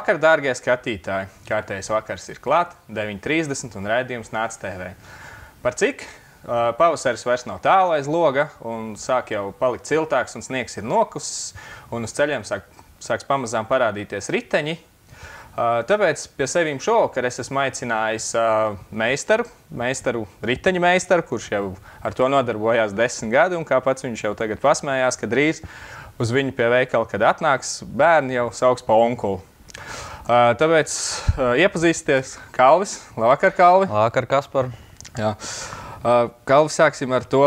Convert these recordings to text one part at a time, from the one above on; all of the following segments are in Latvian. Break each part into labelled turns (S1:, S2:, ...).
S1: Labvakar, dārgie skatītāji! Kārtējais vakars ir klāt, 9:30 un raidījums Nāc TV. Par cik? Pavasaris vairs nav tālu aiz loga un sāk jau palikt siltāks un sniegs ir nokusis un uz ceļiem sāks pamazām parādīties riteņi. Tāpēc pie sevīm šovakar es esmu aicinājis meistaru, riteņu meistaru, kurš jau ar to nodarbojās 10 gadu un kā pats viņš jau tagad pasmējās, ka drīz uz viņu pie veikala, kad atnāks bērni, jau sauks pa onkulu. Tāpēc iepazīsties Kalvis. Labvakar, Kalvi.
S2: Labvakar, Kaspar.
S1: Jā. Kalvi, sāksim ar to,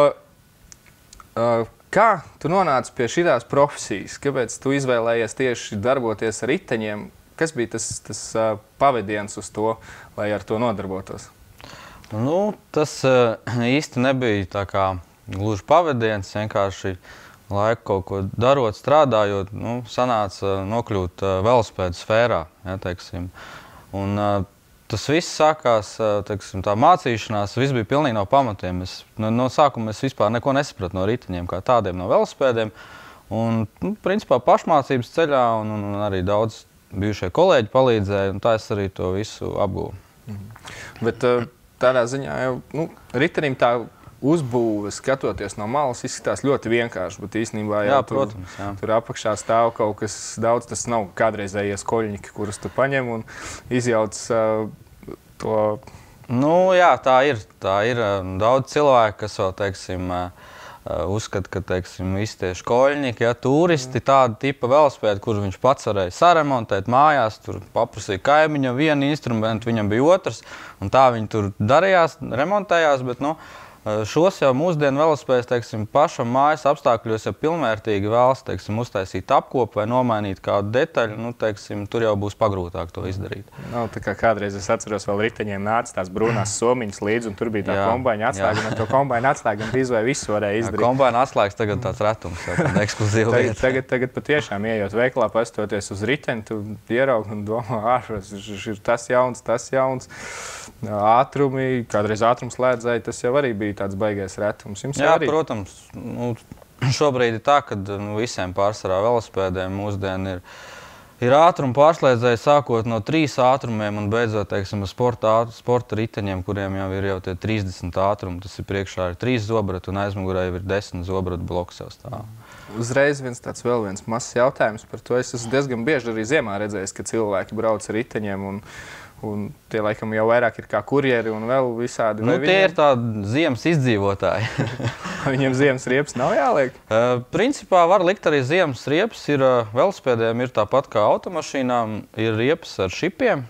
S1: kā tu nonāci pie šitās profesijas? Kāpēc tu izvēlējies tieši darboties ar riteņiem? Kas bija tas pavadiens uz to, lai ar to nodarbotos?
S2: Nu, tas īsti nebija tā kā gluži pavadiens, vienkārši laiku kaut ko darot, strādājot, sanāca nokļūt velosipēdu sfērā, ja, teiksim. Un tas viss sākās, teiksim, tā mācīšanās, viss bija pilnīgi no pamatiem. No sākuma es vispār neko nesapratu no riteņiem, kā tādiem no velosipēdiem. Un, principā, pašmācības ceļā un arī daudz bijušie kolēģi palīdzēja, un tā es arī to visu apguvu.
S1: Bet tādā ziņā jau, ritenim tā uzbūve, skatoties no malas, izskatās ļoti vienkārši, bet īstenībā jau
S2: protams,
S1: tur apakšā stāv kaut kas daudz, tas nav kādreizējie skoļņiki, kurus tu paņem un izjauc to.
S2: Nu, jā, tā ir. Daudz cilvēku, kas vēl, teiksim, uzskata, ka, teiksim, visi tie škoļņiki, ja, turisti, tāda tipa velosipēdi, kur viņš pats varēja saremontēt mājās, tur paprasīja kaimiņam vienu instrumentu, viņam bija otrs, un tā viņi tur darījās, remontējās, bet, šos jau mūsdienu velosipēdus, teiksim, pašam mājas apstākļos jau pilnvērtīgi vēlas, teiksim, uztaisīt apkopu vai nomainīt kādu detaļu, teiksim, tur jau būs pagrūtāk to izdarīt.
S1: Tā kā kādreiz es atceros, vēl riteņiem nāca tās brūnās somiņas līdzi, un tur bija tā kombaiņa atslēga, un ar to kombaiņa atslēgu drīz vai visu varēja izdarīt.
S2: Kombaiņa atslēgas tagad tāds retums, tāda ekskluzīva lieta.
S1: Tagad patiešām ejot veikalā, pastoties uz riteni, tu ieraugi un domā, ārpus, ir tas jauns, ātrumi, kādreiz ātrumslēdzēji, tas jau arī bija tāds baigais retums.
S2: Jā, protams. Šobrīd ir tā, ka visiem pārsvarā velosipēdiem mūsdien ir ātruma pārslēdzēji sākot no 3 ātrumiem un beidzot, teiksim, sporta riteņiem, kuriem jau ir tie 30 ātrumi. Tas ir priekšā ir 3 zobrati un aizmugurē jau ir 10 zobratu bloks jau stāv.
S1: Uzreiz vēl viens mazs jautājums par to. Es esmu diezgan bieži arī ziemā redzējis, ka cilvēki brauc ar riteņiem un tie laikam jau vairāk ir kā kurjeri un vēl visādi.
S2: Tie ir tādi ziemas izdzīvotāji.
S1: Viņiem ziemas riepas nav jāliek?
S2: Principā var likt arī ziemas riepas. Velosipēdiem ir tāpat kā automašīnām, ir riepas ar šipiem,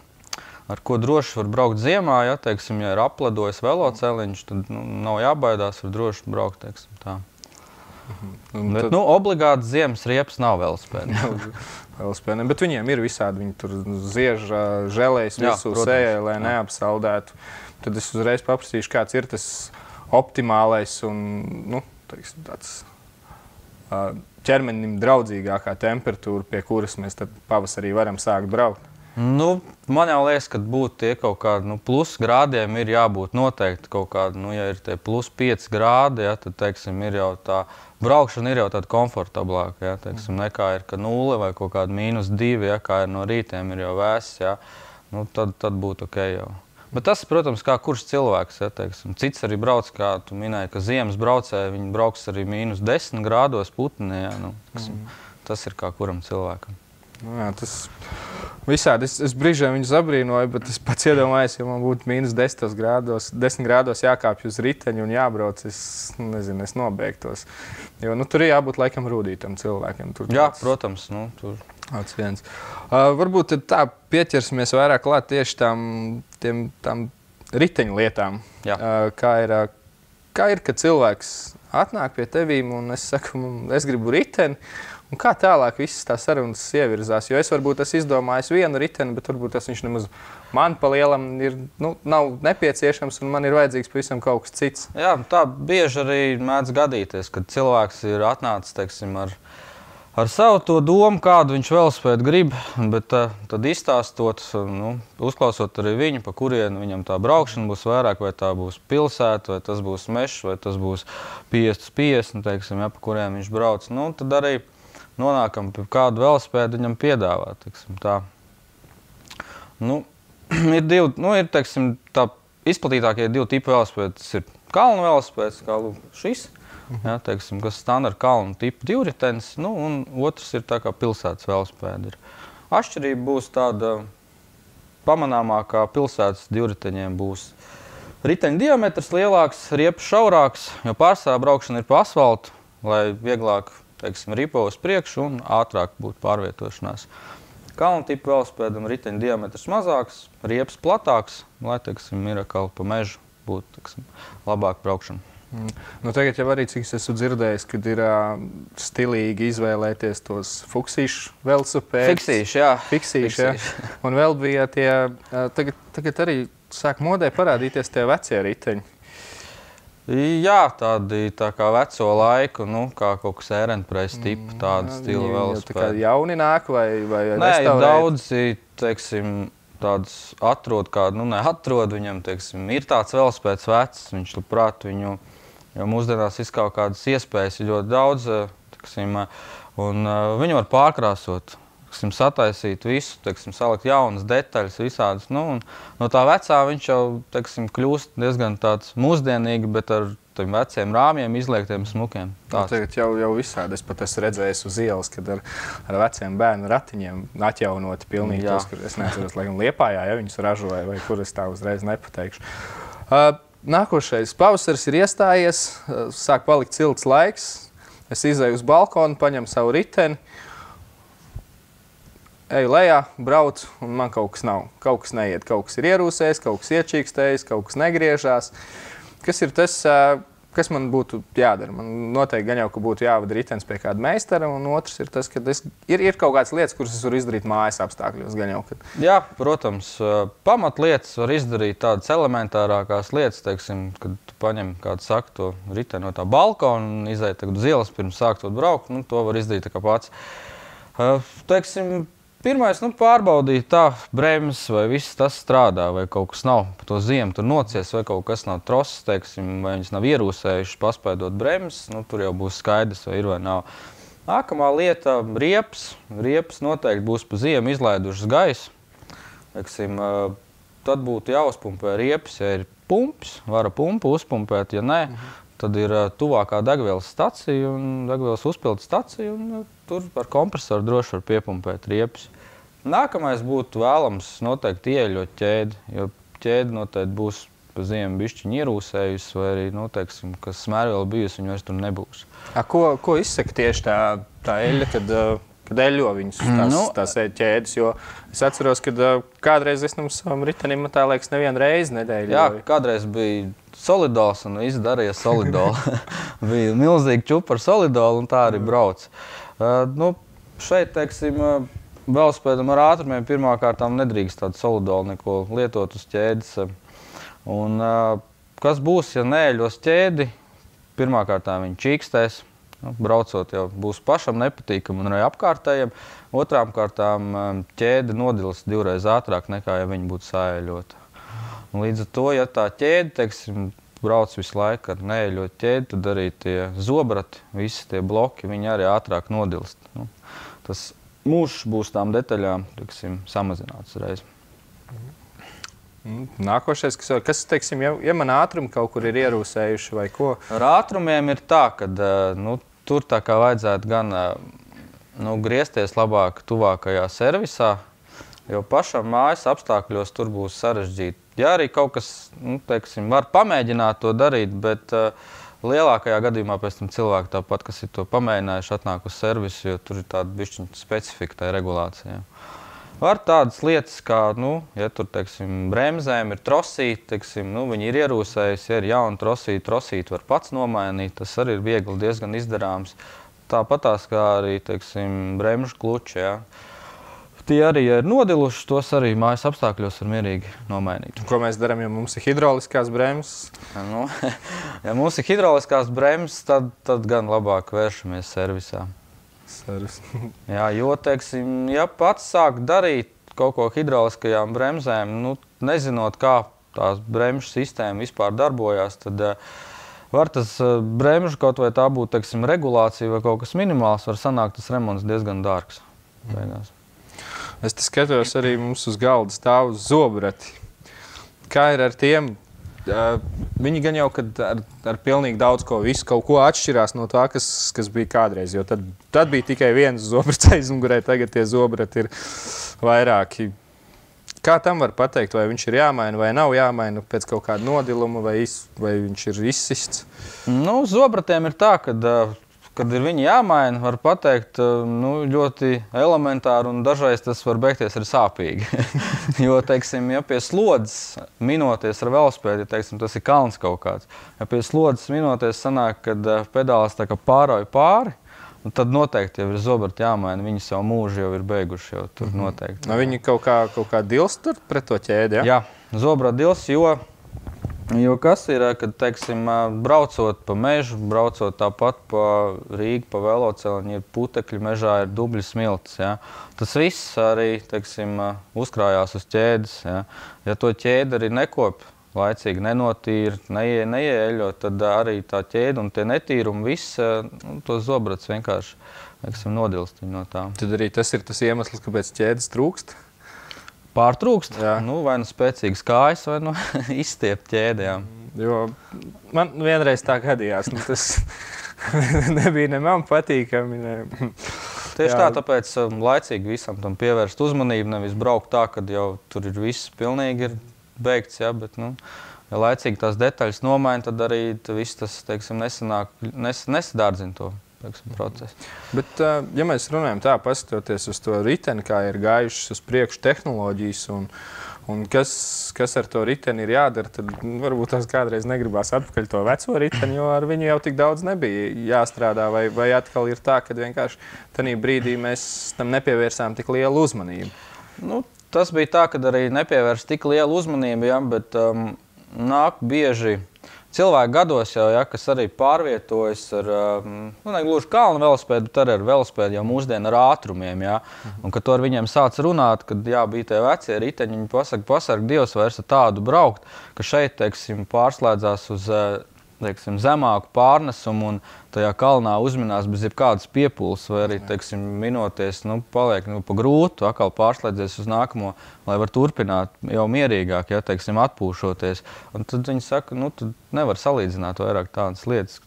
S2: ar ko droši var braukt ziemā. Ja, teiksim, ja ir apledojis veloceliņš, tad nav jābaidās, var droši braukt, teiksim, tā. Bet, obligāti ziemas riepas nav velosipēdiem.
S1: Bet viņiem ir visādi, viņi tur ziež želējas visu sējai, lai neapsaldētu. Tad es uzreiz paprasīšu, kāds ir tas optimālais un, teiksim, tāds ķermenim draudzīgākā temperatūra, pie kuras mēs tad pavasarī varam sākt braukt.
S2: Man jau liekas, ka būtu tie kaut kādi, plus grādiem ir jābūt noteikti kaut kādi, ja ir tie plus 5 grādi, ja, tad, teiksim, ir jau tā braukšana ir jau tāda komfortablāka, ja, teiksim, nekā ir, ka 0 vai kaut kāda -2, ja, kā ir no rītiem ir jau vēss, ja, tad būtu ok jau. Bet tas, protams, kā kurš cilvēks, ja, teiksim, cits arī brauc, kā tu minēji, ka ziemas braucēji, viņi brauks arī -10 grādos putni, ja, tas ir kā kuram cilvēkam.
S1: Jā, tas visādi. Es brīžiem viņu abrīnoju, bet es pats iedomājos, ja man būtu -10 grādos jākāpj uz riteņu un jābrauc, es nobeigtos. Jo tur ir jābūt laikam rūdītam cilvēkiem.
S2: Jā, protams. Tur.
S1: Viens. Varbūt tad tā pieķersimies vairāk klāt tieši tām riteņu lietām. Kā ir, kad cilvēks atnāk pie tevīm un es saku, es gribu riteni, un kā tālāk visas tās sarunas ievirzās? Jo es varbūt esmu izdomājis vienu riteni, bet varbūt tas viņš nemaz man pa lielam nav nepieciešams un man ir vajadzīgs pavisam kaut kas cits.
S2: Jā, tā bieži arī mēdz gadīties, kad cilvēks ir atnācis, teiksim, ar savu to domu, kādu viņš velosipēdu grib, bet tad izstāstot, uzklausot arī viņu, pa kurienu viņam tā braukšana būs vairāk, vai tā būs pilsēta, vai tas būs mešs, vai tas būs 50, teiksim, ja, pa kuriem viņš brauc, tad arī nonākam pie kādu velosipēdu viņam piedāvāt, teiksim, tā. Nu, ir, teiksim, tā izplatītākie divi tipi velospēdi. Tas ir kalnu velospēds, kā šis, ja, teiksim, kas standarta kalnu tipu divritenis, un otrs ir tā kā pilsētas velospēdi. Atšķirība būs tāda pamanāmākā pilsētas divriteņiem būs riteņa diametrs lielāks, riepas šaurāks, jo pārsvarā braukšana ir pa asfaltu, lai vieglāk, teiksim, ripo uz priekšu un ātrāk būtu pārvietošanās. Kalnu tipu velospēdam riteņa diametrs mazāks, riepas platāks, lai, teiksim, mirakali pa mežu būtu, teiksim, labāk braukšana.
S1: Tagad jau arī, cik es esmu dzirdējis, kad ir stilīgi izvēlēties tos fuksīšu velosipēdus. Fiksīši, jā. Un vēl bija tie, tagad arī sāk modē parādīties tie vecie riteņi.
S2: Jā, tādi tā kā veco laiku, kā kaut kas ērenpreis tipu, tādu stilu velosipēdu.
S1: Tā kā jauni nāk vai restaurēt?
S2: Nē, ir daudzi, teiksim, tādus atrod kādu, neatrod viņam, teiksim, ir tāds velosipēds vecs, viņš labprāt viņu, jo mūsdienās ir kaut kādas iespējas, ir ļoti daudz, teiksim, un viņu var pārkrāsot, teiksim, sataisīt visu, teiksim, salikt jaunas detaļas visādas, un no tā vecā viņš jau, teiksim, kļūst diezgan tāds mūsdienīgi, bet ar tiem veciem rāmjiem, izliektiem smukiem.
S1: Tagad jau visādi. Es pat esmu redzējis uz ielas, kad ar veciem bērnu ratiņiem atjaunoti pilnīgi tos, kur es neatceros, laikam Liepājā, ja viņus ražoja, vai kur es tā uzreiz nepateikšu. Nākošais pavasaris ir iestājies, sāk palikt silts laiks, es izēju uz balkonu, paņemu savu riteni, eju lejā, braucu, un man kaut kas nav. Kaut kas neiet, kaut kas ir ierūsējis, kaut kas iečīkstējis, kaut kas negriežās. Kas ir tas, kas man būtu jādara? Man noteikti gan jau, ka būtu jāvada ritenis pie kāda meistara, un otrs ir tas, ka ir kaut kādas lietas, kuras es varu izdarīt mājas apstākļos. Gan jau, kad...
S2: Jā, protams, pamatlietas var izdarīt tādas elementārākās lietas, teiksim, kad tu paņem kādu saka to riteni no tā balkona un izēj tagad uz ielas pirms sāktot braukt, to var izdarīt tā kā pats. Teiksim, pirmais, pārbaudīt tā bremzes, vai viss tas strādā, vai kaut kas nav pa to ziemu tur nocies, vai kaut kas nav trosas, teiksim, vai viņas nav ierūsējuši paspēdot bremzes, tur jau būs skaidrs, vai ir vai nav. Nākamā lieta - riepas. Riepas noteikti būs pa ziemu izlaidušas gaisu. Teiksim, tad būtu jāuzpumpē riepas, ja ir pumps, vara pumpu uzpumpēt, ja nē, tad ir tuvākā degvielas stacija un degvielas uzpildes stacija, un tur ar kompresoru droši var piepumpēt riepas. Nākamais būtu vēlams noteikti ieļot ķēdi, jo ķēdi noteikti būs pa ziemu bišķiņi ierūsējusi, vai arī, teiksim, kas smērvēl bijusi, viņa vairs tur nebūs.
S1: Ko izsaka tieši tā eļļa, kad eļļo viņus tās ķēdes, jo es atceros, kad kādreiz es savam ritenim, tā liekas, nevienu reizi nedēļu.
S2: Jā, kādreiz bija solidols un viss darīja solidolu. Bija milzīgi čupa ar solidolu un tā arī brauc. Šeit, teiksim, velospēdam ar ātrumiem pirmkārtām nedrīkst tādu solidolu neko lietot uz ķēdes. Un kas būs, ja neeļos ķēdi, pirmkārtām viņi čīkstēs. Braucot jau būs pašam nepatīkam un arī apkārtējiem. Otrām kārtām ķēde nodils divreiz ātrāk nekā, ja viņi būtu saeļota. Līdz ar to, ja tā ķēde, teiksim, brauc visu laiku ar neeļot ķēdi, tad arī tie zobrati, visi tie bloki, viņi arī ātrāk nodilst. Tas mūžs būs tām detaļām, teiksim, samazināts reiz.
S1: Nākošais, kas teiksim, ja man ātrumi kaut kur ir ierūsējuši vai ko?
S2: Ar ātrumiem ir tā, ka tur tā kā vajadzētu gan griezties labāk tuvākajā servisā, jo pašam mājas apstākļos tur būs sarežģīti. Ja arī kaut kas, teiksim, var pamēģināt to darīt, bet lielākajā gadījumā pēc tam cilvēki tāpat, kas ir to pamēģinājuši, atnāk uz servisu, jo tur ir tāda bišķiņa specifika tai regulācijai. Var tādas lietas, kā, ja tur, teiksim, bremzēm ir trosīti, teiksim, viņi ir ierūsējusi, ja ir jauna trosīti var pats nomainīt, tas arī ir viegli diezgan izdarāms. Tāpatās kā arī, teiksim, bremžu kluči, jā. Tie arī, ja ir nodiluši, tos arī mājas apstākļos var mierīgi nomainīt.
S1: Ko mēs darām, ja mums ir hidrauliskās bremzes?
S2: Ja mums ir hidrauliskās bremzes, tad gan labāk vēršamies servisā. Jā, jo, teiksim, ja pats sāk darīt kaut ko hidrauliskajām bremzēm, nezinot, kā tās bremžu sistēma vispār darbojās, tad var tas bremžu, kaut vai tā būtu, teiksim, regulācija vai kaut kas minimāls, var sanākt tas remonts diezgan dārgs.
S1: Es te skatos arī mums uz galda stāv zobrati. Kā ir ar tiem? Viņi gan jau ar pilnīgi daudz ko, visu kaut ko atšķirās no tā, kas bija kādreiz. Jo tad bija tikai viens zobrats aizmugurē, tagad tie zobrati ir vairāki. Kā tam var pateikt, vai viņš ir jāmaina vai nav jāmaina pēc kaut kāda nodiluma, vai viņš ir izsists?
S2: Nu, zobratiem ir tā, kad ir viņi jāmaina, var pateikt ļoti elementāri, un dažreiz tas var beigties arī sāpīgi. Jo, teiksim, ja pie slodzes minoties ar velospēdi, teiksim, tas ir kalns kaut kāds. Ja pie slodzes minoties sanāk, kad pedālis tā kā pārauj pāri, tad noteikti jau ir zobrati jāmaina. Viņi savu mūžu jau ir beiguši, jau tur noteikti.
S1: Viņi kaut kā dilst tur pret to ķēdi, ja?
S2: Jā, zobrati dilst, jo kas ir, kad, teiksim, braucot pa mežu, braucot tāpat pa Rīgu, pa veloceliņu, ir putekļi, mežā ir dubļu smiltis, ja? Tas viss arī, teiksim, uzkrājās uz ķēdes, ja? Ja to ķēdi arī nekopja, laicīgi nenotīra, neieeļo, tad arī tā ķēde un tie netīrumi viss, tos zobrats vienkārši, teiksim, nodilst no tā.
S1: Tad arī tas ir tas iemesls, kāpēc ķēdes trūkst?
S2: Pārtrūkst, vai nu spēcīgas kājas, vai nu izstiept ķēdi, jā.
S1: Jo man vienreiz tā gadījās, tas nebija ne man patīkami.
S2: Tieši tā, tāpēc laicīgi visam tam pievērst uzmanību, nevis braukt tā, kad jau tur ir viss pilnīgi ir beigts, ja, bet, ja laicīgi tās detaļas nomaina, tad arī viss tas, teiksim, nesadārdzina to, teiksim, procesu.
S1: Bet, ja mēs runājam tā, paskatoties uz to riteni, kā ir gājušas uz priekšu tehnoloģijas un kas ar to riteni ir jādara, tad varbūt tās kādreiz negribās atpakaļ to veco riteni, jo ar viņu jau tik daudz nebija jāstrādā, vai atkal ir tā, ka vienkārši tanī brīdī mēs tam nepievērsām tik lielu uzmanību.
S2: Tas bija tā, kad arī nepievērst tik lielu uzmanību, ja, bet nāk bieži cilvēki gados jau, ja, kas arī pārvietojas ar, ne gluži kalnu velospēdu, bet arī ar velospēdu jau mūsdienu ar ātrumiem, ja. Un kad to ar viņiem sāc runāt, kad jā, bija tie vecie riteņi, viņi pasaka, Dievs vairs ar tādu braukt, ka šeit, teiksim, pārslēdzās uz teiksim, zemāku pārnesumu un tajā kalnā uzminās bez jebkādas piepūles vai arī, teiksim, minoties, paliek pa grūtu, atkal pārslēdzies uz nākamo, lai var turpināt jau mierīgāk, ja, teiksim, atpūšoties. Un tad viņi saka, tu nevar salīdzināt vairāk tādas lietas.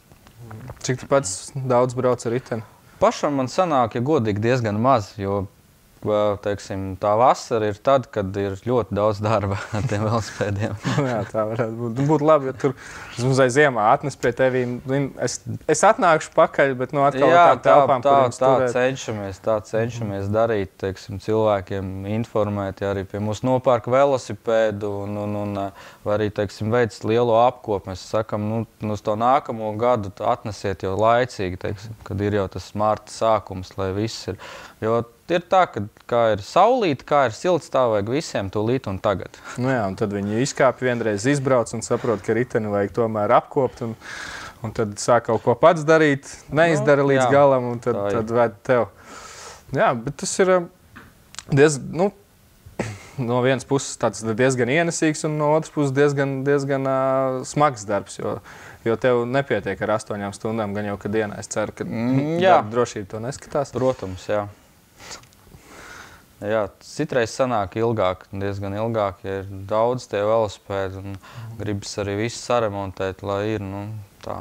S1: Cik tu pats daudz brauc ar riteni?
S2: Pašam man sanāk, ja godīgi, diezgan maz, jo teiksim, tā vasara ir tad, kad ir ļoti daudz darba ar tiem velospēdiem.
S1: Jā, tā varētu būt. Būtu labi, ja tur aiz ziemā atnes pie tevīm. Es atnākšu pakaļ, bet atkal ar tām telpām,
S2: tā cenšamies darīt, teiksim, cilvēkiem informēt, ja arī pie mūs nopērk velosipēdu un vai arī, teiksim, veic lielo apkopu. Mēs sakam, uz to nākamo gadu atnesiet jau laicīgi, teiksim, kad ir jau tas marta sākums, lai viss ir. Jo ir tā, ka kā ir saulīte, kā ir silts, tā vajag visiem tūlīt un tagad.
S1: Jā, un tad viņi izkāpj vienreiz izbrauc un saprot, ka riteni vajag tomēr apkopt un tad sāk kaut ko pats darīt, neizdara līdz galam un tad ved tev. Jā, bet tas ir no vienas puses tāds diezgan ienesīgs un no otras puses diezgan smags darbs, jo tev nepietiek ar 8 stundām, gan jau, ka dienā es ceru, ka drošība to neskatās.
S2: Protams, jā. Jā, citreiz sanāk ilgāk, diezgan ilgāk, ja ir daudz tie velospēdi un gribas arī visu saremontēt, lai ir, tā.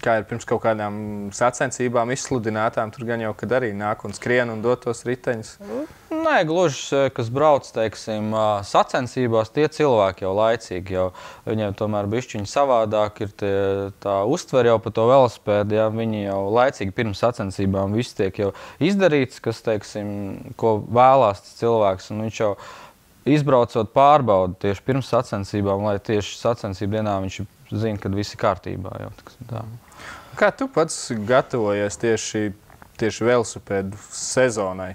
S1: Kā ir pirms kaut kādām sacensībām izsludinātām, tur gan jau, kad arī nāk un skrien un dot tos riteņus?
S2: Nē, gluži, kas brauc, teiksim, sacensībās, tie cilvēki jau laicīgi, jau viņiem tomēr bišķiņi savādāk ir tā uztver jau pa to velospēdu, ja viņi jau laicīgi pirms sacensībām viss tiek jau izdarīts, kas, teiksim, ko vēlās cilvēks, un viņš jau izbraucot pārbaudu tieši pirms sacensībām, lai tieši sacensību dienā viņš zina, kad viss ir kārtībā jau, tā.
S1: Kā tu pats gatavojies tieši velosipēdu sezonai?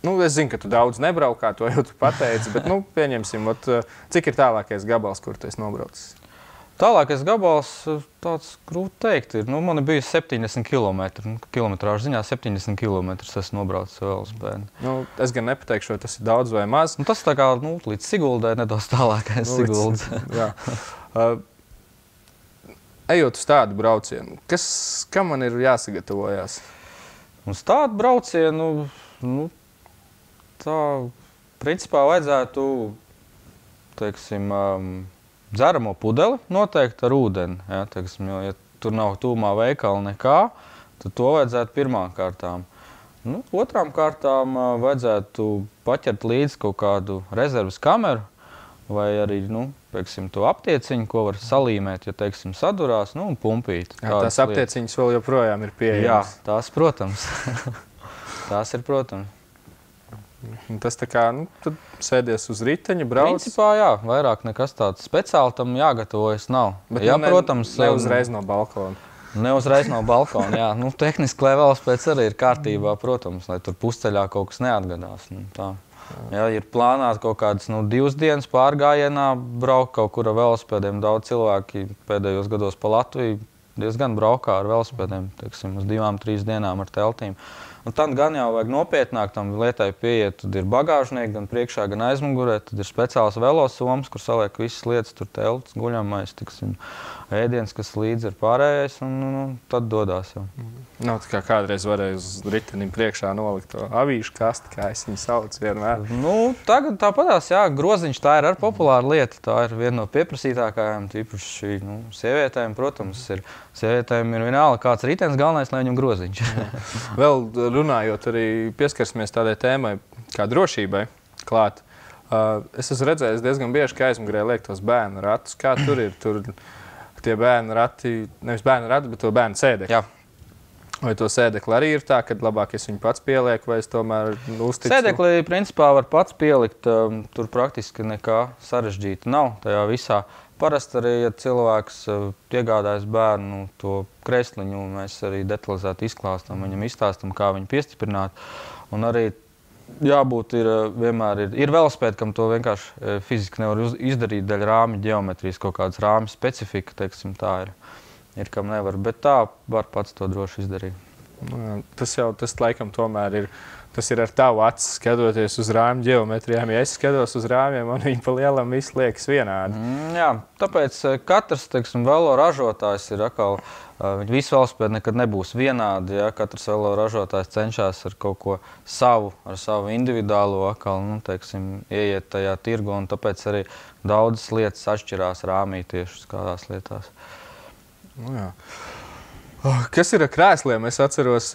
S1: Es zinu, ka tu daudz nebraukā, to jau tu pateici, bet, pieņemsim, cik ir tālākais gabals, kur tu esi nobraucis?
S2: Tālākais gabals, tāds grūti teikt, ir, man ir bijis 70 km, kilometrāžu ziņā 70 km esmu nobraucis velospēdu.
S1: Es gan nepateikšu, vai tas ir daudz vai maz.
S2: Tas tā kā, līdz Siguldai nedaudz tālākais Siguldas.
S1: Jā. Ejot uz tādu braucienu, kam man ir jāsagatavojās?
S2: Uz tādu braucienu, tā, principā vajadzētu, teiksim, dzeramo pudeli noteikti ar ūdeni. Ja, teiksim, jo, ja tur nav tūmā veikala nekā, tad to vajadzētu pirmām kārtām. Nu, otrām kārtām vajadzētu paķert līdzi kaut kādu rezerves kameru vai arī, nu, teiksim, to aptieciņu, ko var salīmēt, ja, teiksim, sadurās, nu, un pumpīt.
S1: Jā, tās aptieciņas vēl joprojām ir pieejamas.
S2: Jā, tās, protams. Tās ir, protams.
S1: Tas tā kā, nu, tad sēdies uz riteņa, brauc.
S2: Principā, jā, vairāk nekas tāds speciāli tam jāgatavojas nav.
S1: Bet
S2: jā,
S1: nu,
S2: protams,
S1: ne uzreiz no balkona.
S2: Ne uzreiz no balkona, jā. Nu, tehniski, lai velospēds arī ir kārtībā, protams, lai tur pusceļā kaut kas neatgadās. Nu, tā. Ja ir plānāts kaut kādas 2 dienas pārgājienā braukt kaut kur ar velospēdiem. Daudz cilvēki pēdējos gados pa Latviju diezgan braukā ar velospēdiem, teiksim, uz 2-3 dienām ar teltīm. Un tad gan jau vajag nopietnāk tam lietai pieiet. Tad ir bagāžnieki gan priekšā, gan aizmugurē. Tad ir speciāls velosoms, kur saliek visas lietas, tur telts, guļamais, tiksim, ēdiens, kas līdzi ir pārējais, un tad dodās jau.
S1: Nav tā kā kādreiz varēja uz ritenim priekšā nolikt to avīšu kasti, kā es viņu saucu vienmēr.
S2: Nu, tagad tāpatās, jā, groziņš tā ir ar populāra lieta. Tā ir viena no pieprasītākajām, tīpaši sievietēm, protams, ir. Sievietēm ir vienalga kāds ritenis, galvenais, lai viņam groziņš.
S1: Vēl runājot, arī pieskarsimies tādai tēmai kā drošībai klāt. Es esmu redzējis diezgan bieži, ka aizmugurē liek tos bērnu ratus. Kā tur ir? Tur tie bērnu rati, nevis bērnu rati, bet to bērnu sēdekli.
S2: Jā.
S1: Vai to sēdekli arī ir tā, ka labāk es viņu pats pielieku, vai es tomēr uzticu?
S2: Sēdekli principā var pats pielikt, tur praktiski nekā sarežģīta nav tajā visā. Parasti arī, ja cilvēks iegādājas bērnu to kresliņu, mēs arī detalizēti izklāstam, viņam izstāstam, kā viņu piestiprināt. Un arī jābūt vienmēr ir velospēdi, kam to vienkārši fiziski nevar izdarīt daļa rāmju ģeometrijas, kaut kādas rāmju specifika, teiksim, tā ir kam nevar, bet tā var pats to droši izdarīt.
S1: Tas laikam tomēr ir, tas ir ar tavu acis skatoties uz rāmju ģeometrijām. Ja es skatos uz rāmjiem, man viņi pa lielam viss liekas vienādi.
S2: Jā, tāpēc katrs, teiksim, velo ražotājs ir atkal, visi velospēdi nekad nebūs vienādi, ja katrs velo ražotājs cenšas ar kaut ko savu, ar savu individuālo atkal, nu, teiksim, ieiet tajā tirgu, un tāpēc arī daudzas lietas atšķirās rāmī tieši uz kādās lietās.
S1: Nu, jā. Kas ir ar krēsliem? Es atceros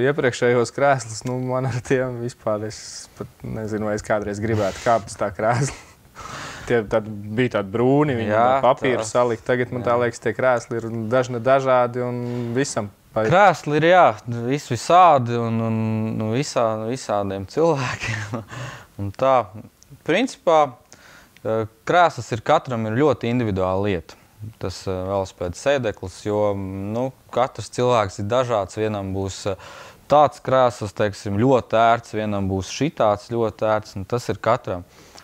S1: iepriekšējos krēslus. Nu, man ar tiem vispār, es pat nezinu, vai es kādreiz gribētu kāpt uz tā krēsla. Tie bija tādi brūni, viņi no papīra salikt. Tagad man tā liekas, tie krēsli ir dažādi un visam.
S2: Krēsli ir, jā, visādi un visādiem cilvēkiem. Un tā, principā, krēsls ir katram ir ļoti individuāla lieta. Tas velospēda sēdeklis, jo katrs cilvēks ir dažāds. Vienam būs tāds krēsls, teiksim, ļoti ērts, vienam būs šitāds ļoti ērts, un tas ir katram.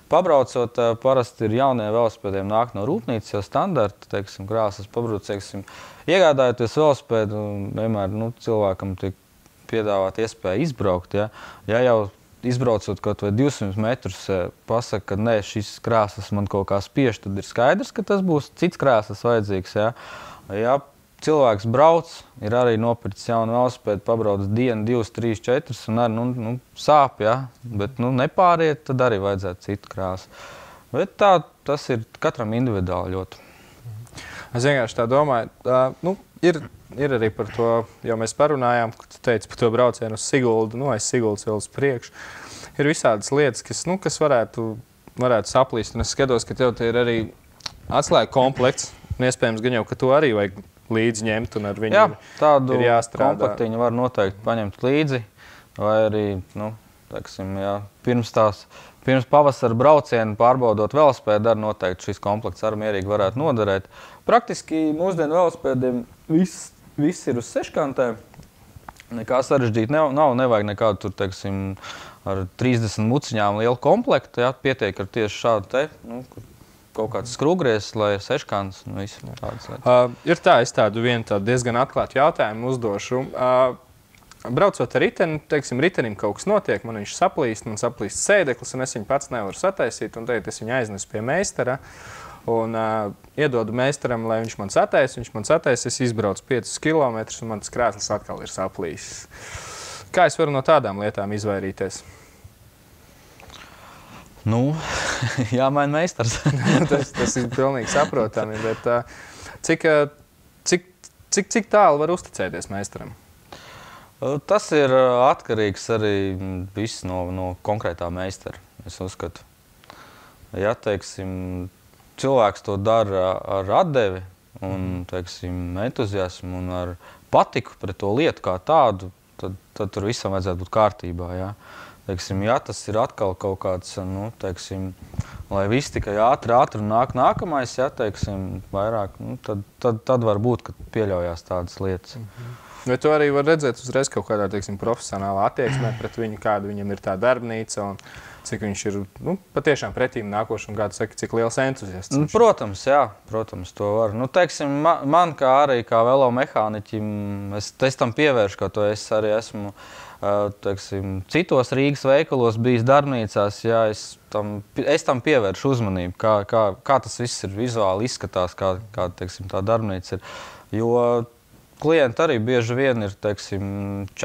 S2: Pabraucot, parasti ir jaunie velospēdiem nāk no rūpnīcas, jau standarta, teiksim, krēsls pabrauc, teiksim, iegādājoties velospēdu, vienmēr cilvēkam tiek piedāvāt iespēju izbraukt, ja jau izbraucot kaut vai 200 metrus, pasaka, ka nē, šis krēsls man kaut kā spiež, tad ir skaidrs, ka tas būs cits krēsls vajadzīgs. Ja cilvēks brauc, ir arī nopircis jaunu velospēdu, pabrauc dienu, 2, 3, 4 un arī sāp, bet nepāriet, tad arī vajadzētu citu krēslu. Bet tā, tas ir katram individuāli ļoti.
S1: Es vienkārši tā domāju, ir arī par to, jau mēs parunājām, ka tu teici par to braucienu uz Siguldu, aiz Siguldas vēl uz priekšu. Ir visādas lietas, kas varētu saplīst, un es skatos, ka tev te ir arī atslēga komplekts, un iespējams gan jau, ka to arī vajag līdzi ņemt, un ar viņu
S2: tādu
S1: ir jāstrādā.
S2: Komplektiņu var noteikti paņemt līdzi, vai arī, teiksim, pirms pavasara braucienu pārbaudot velospēdu, arī noteikti šis komplekts arī mierīgi varētu noderēt. Praktiski mūsdienu velospēdiem viss ir uz seškantēm. Nekā sarežģīt nevajag nekādu tur, teiksim, ar 30 muciņām lielu komplektu. Pietiek ar tieši šādu te, kaut kāds skrūgriezs, lai ir seškants un viss tādas lietas.
S1: Ir tā, es tādu diezgan atklātu jautājumu uzdošu. Braucot ar riteni, teiksim, ritenim kaut kas notiek, man viņš saplīst, man saplīst sēdeklis, un es viņu pats nevaru sataisīt, un tagad es viņu aiznesu pie meistara. Un iedodu meistaram, lai viņš man sataisa, es izbraucu 5 kilometrus, un man tas krēsls atkal ir saplīsis. Kā es varu no tādām lietām izvairīties?
S2: Nu, jāmaina meistars.
S1: tas ir pilnīgi saprotami, bet cik tālu var uzticēties meistaram?
S2: Tas ir atkarīgs arī viss no konkrētā meistara, es uzskatu. Ja, teiksim, cilvēks to dara ar atdevi un, teiksim, entuziasmu un ar patiku pret to lietu kā tādu, tad tur visam vajadzētu būt kārtībā, ja. Teiksim, ja tas ir atkal kaut kāds, nu, teiksim, lai viss tikai ātri nāk nākamais, ja, teiksim, vairāk, nu, tad var būt, ka pieļaujās tādas lietas.
S1: Vai to arī var redzēt uzreiz kaut kādā, teiksim, profesionālā attieksmē pret viņu, kāda viņam ir tā darbnīca un cik viņš ir, nu, patiešām pretīm nākoši un kāds saka, cik liels entuziasts?
S2: Protams, jā, protams, to var. Nu, teiksim, man kā arī kā velomehāniķim, es tam pievēršu, ka to es arī esmu, teiksim, citos Rīgas veikalos bijis darbnīcās, jā, es tam pievēršu uzmanību, kā tas viss ir vizuāli izskatās, kā teiksim, tā darbnīca ir. Jo klienti arī bieži vien ir, teiksim,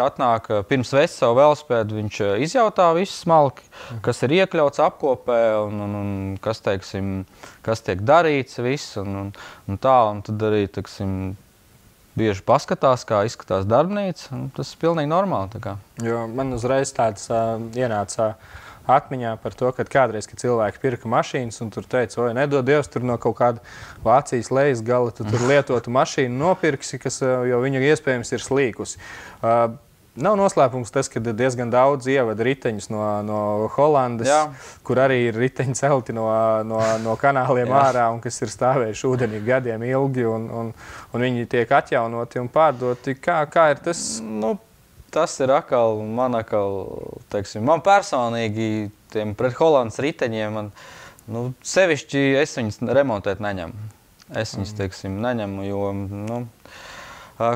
S2: atnāk pirms vest savu velospēdu, viņš izjautā visu smalki, kas ir iekļauts apkopē un kas, teiksim, kas tiek darīts viss un tā, un tad arī, teiksim, bieži paskatās, kā izskatās darbnīca, un tas ir pilnīgi normāli. Tā kā.
S1: Jo man uzreiz tāds ienāca atmiņā par to, ka kādreiz, kad cilvēki pirka mašīnas un tur teica, oi, nedod Dievs, tur no kaut kāda Vācijas lejas gala, tu tur lietotu mašīnu nopirksi, jo viņa iespējams ir slīkusi. Nav noslēpums tas, ka diezgan daudz ievada riteņus no Holandes, jā, kur arī ir riteņi celti no kanāliem ārā un kas ir stāvējuši ūdenī gadiem ilgi un viņi tiek atjaunoti un pārdoti. Kā ir tas?
S2: Nu, tas ir man personīgi pret Holandas riteņiem, sevišķi es viņus remontēt neņemu. Es viņus, teiksim, neņemu, jo,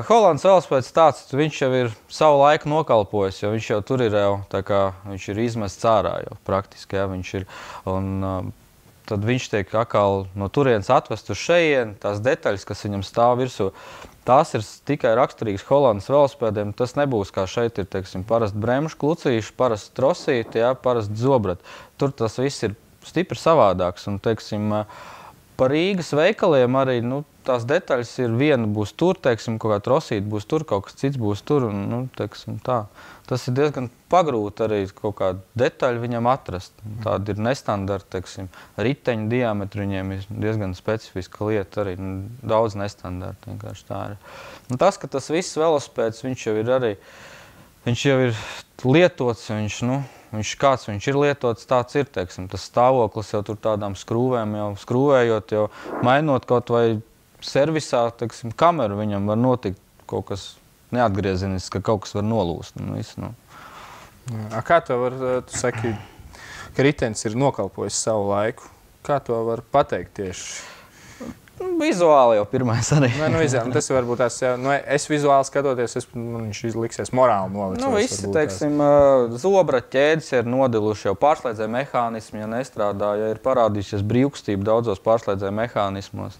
S2: Holandas velospēds tāds, viņš jau ir savu laiku nokalpojis, jo viņš jau tur ir jau, tā kā viņš ir izmests ārā jau praktiski, ja, viņš ir, un tad viņš tiek atkal no turienes atvest uz šejien, tās detaļas, kas viņam stāv virsū, tās ir tikai raksturīgas Holandas velospēdiem, tas nebūs kā šeit ir, teiksim, parasti bremžu klucīši, parasti trosīti, ja, parasti zobrati. Tur tas viss ir stipri savādāks, un, teiksim, par Rīgas veikaliem arī, tās detaļas ir, viena būs tur, teiksim, kaut kā trosīta būs tur, kaut kas cits būs tur, un, teiksim, tā. Tas ir diezgan pagrūti arī kaut kādu detaļu viņam atrast. Tāda ir nestandarta, teiksim, riteņu diametri, viņiem ir diezgan specifiska lieta arī, daudz nestandarta, vienkārši tā ir. Un tas, ka tas viss velospēds, viņš jau ir lietots, kāds viņš ir lietots, tāds ir, teiksim, tas stāvoklis jau tur tādām skrūvēm jau skrūvējot, jau mainot kaut vai servisā, teiksim, kameru viņam var notikt kaut kas neatgriezenisks, ka kaut kas var nolūst.
S1: Kā to var, tu saki, ka ritenis ir nokalpojis savu laiku? Kā to var pateikt tieši?
S2: Vizuāli jau pirmais arī.
S1: Tas varbūt tās, es vizuāli skatoties, viņš liksies morāli novecojis.
S2: Visi, teiksim, zobra ķēdes ir nodiluši jau pārslēdzēju mehānismi, ja nestrādā, ja ir parādījušies brīvkustība daudzos pārslēdzēju mehānismos.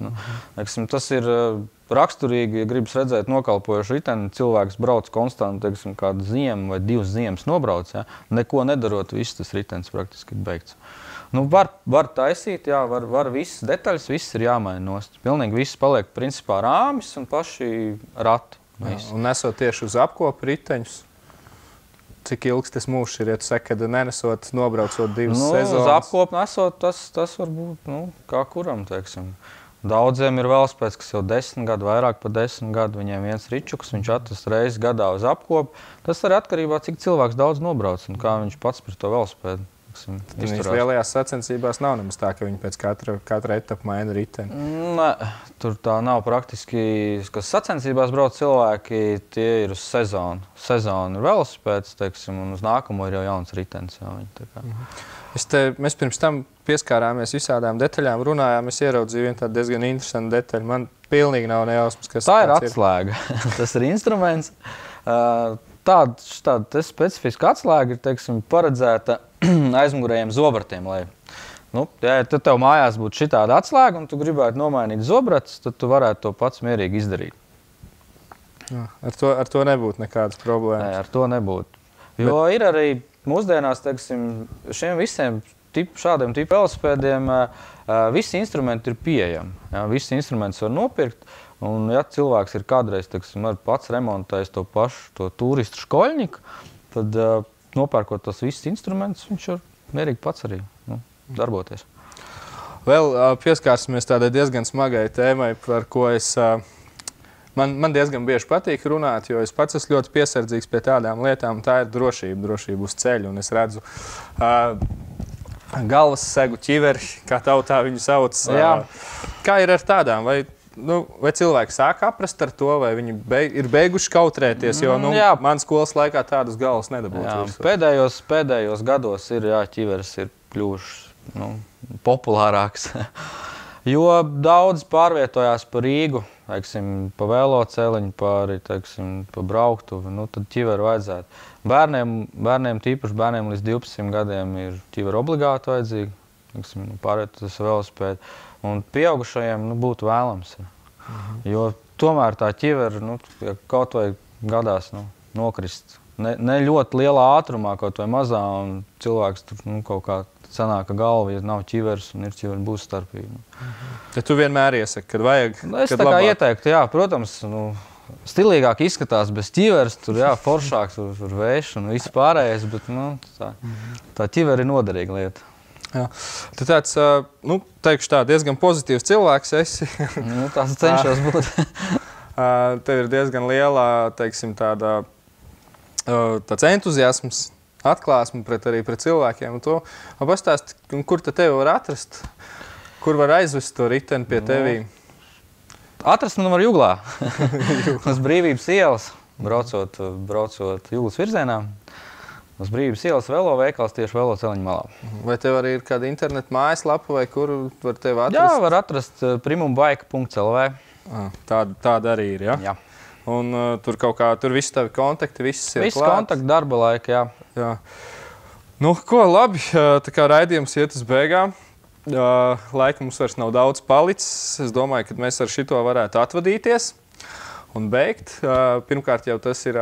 S2: Teiksim, tas ir raksturīgi, ja gribas redzēt nokalpojuši riteni, cilvēks brauc konstanti, teiksim, kādu ziemu vai 2 ziemas nobrauc, ja, neko nedarot, viss tas ritenis praktiski ir beigts. Var taisīt, jā, var visas detaļas, viss ir jāmaina nost. Pilnīgi viss paliek principā rāmis un paši rati.
S1: Un nesot tieši uz apkopu riteņus, cik ilgs tas mūžs ir, ja tu saki, kad nenesot, nobraucot 2 sezonas?
S2: Uz apkopu nesot, tas var būt, kā kuram, teiksim. Daudziem ir velospēds, kas jau 10 gadu, vairāk par 10 gadu, viņiem viens ričuks, viņš atrast reizi gadā uz apkopu. Tas arī atkarībā, cik cilvēks daudz nobrauc un kā viņš pats par to velospēdu.
S1: Viņas lielajās sacensībās nav nemaz tā, ka viņi pēc katra etapa maina riteni.
S2: Nē, tur tā nav praktiski, kas sacensībās brauc cilvēki, tie ir uz sezonu. Sezonu ir velospēds, teiksim, un uz nākamo ir jau jauns ritenis.
S1: Mēs pirms tam pieskārāmies visādām detaļām, runājām, es ieraudzīju vienu tādu diezgan interesantu detaļu. Man pilnīgi nav nejausmas, kas
S2: tā ir atslēga. Tas ir instruments. Tāda specifiska atslēga ir, teiksim, paredzēta aizmugurējiem zobratiem, lai, ja tev mājās būtu šitāda atslēga un tu gribētu nomainīt zobratus, tad tu varētu to pats mierīgi izdarīt.
S1: Ar to nebūtu nekādas problēmas.
S2: Nē, ar to nebūtu. Jo ir arī mūsdienās, teiksim, šiem visiem šādiem tipu velosipēdiem visi instrumenti ir pieejami. Ja, visi instrumentus var nopirkt. Un, ja cilvēks ir kādreiz, teiksim, pats remontējis to turistu škoļņiku, tad nopērkot tos visus instrumentus, viņš var mierīgi pats arī darboties.
S1: Vēl pieskārsimies tādai diezgan smagai tēmai, par ko man diezgan bieži patīk runāt, jo es pats esmu ļoti piesardzīgs pie tādām lietām. Tā ir drošība uz ceļu. Un es redzu galvas segu ķiveri, kā tautā viņu sauc. Kā ir ar tādām? Vai cilvēki sāk aprast ar to, vai viņi ir beiguši kautrēties, jo man skolas laikā tādas galvas nedabūtu.
S2: Pēdējos gados ķiveres ir kļuvušas populārāks, jo daudz pārvietojās pa Rīgu, pa veloceliņu, pa brauktuvi, tad ķiveru vajadzētu. Bērniem tīpaši bērniem līdz 12 gadiem ir ķiveru obligāti vajadzīgi, pārvietoties velosipēdu. Un pieaugušajiem būtu vēlams. Jo tomēr tā ķivera kaut vai gadās nokrist. Ne ļoti lielā ātrumā, kaut vai mazā, un cilvēks tur kaut kā sanāk, ka galva, ja nav ķiveres un ir ķivera, būs starpība.
S1: Ja tu vienmēr iesaki, kad vajag?
S2: Es tā kā ieteiktu, protams, stilīgāk izskatās bez ķiveres, tur foršāk, tur vējš un viss pārējais, bet tā ķivera ir noderīga lieta.
S1: Tu tāds, teikšu tā, diezgan pozitīvs cilvēks esi.
S2: Tās cenšos būt.
S1: Tev ir diezgan lielā, teiksim, tāds entuziasms, atklāsme arī pret cilvēkiem. Pastāsti, kur te tevi var atrast? Kur var aizvest to riteni pie tevī?
S2: Atrast man var Juglā. Uz Brīvības ielas, braucot Juglas virzienā. Uz Brīvības ielas veloveikals tieši veloceliņa malā.
S1: Vai tev arī ir kāda interneta mājaslapa, vai kur var tevi atrast?
S2: Jā, var atrast primumbike.lv.
S1: Tāda arī ir,
S2: Jā.
S1: Un tur visi tavi kontakti, viss ir klāts?
S2: Visi kontakti, darba laika,
S1: jā. Ko, labi, tā kā raidījums iet uz beigām. Laika mums vairs nav daudz palicis. Es domāju, ka mēs ar šito varētu atvadīties un beigt. Pirmkārt jau tas ir...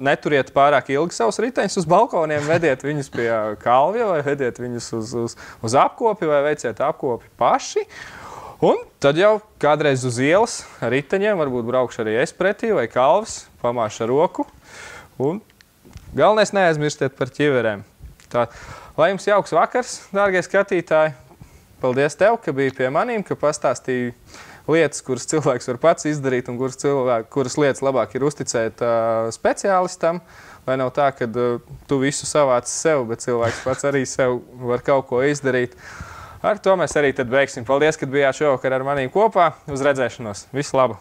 S1: Neturiet pārāk ilgi savus riteņus uz balkoniem, vediet viņus pie kalvja vai vediet viņus uz apkopi vai veiciet apkopi paši. Un tad jau kādreiz uz ielas ar riteņiem, varbūt braukšu arī es pretī vai kalvs, pamāšu ar roku. Un galvenais neaizmirstiet par ķiverēm. Lai jums jauks vakars, dārgie skatītāji. Paldies tev, ka biji pie manīm, ka pastāstīji lietas, kuras cilvēks var pats izdarīt un kuras lietas labāk ir uzticēt speciālistam, lai nav tā, ka tu visu savāc sev, bet cilvēks pats arī sev var kaut ko izdarīt. Ar to mēs arī tad beigsim. Paldies, ka bijāt šovakar ar manīm kopā. Uz redzēšanos. Visu labu!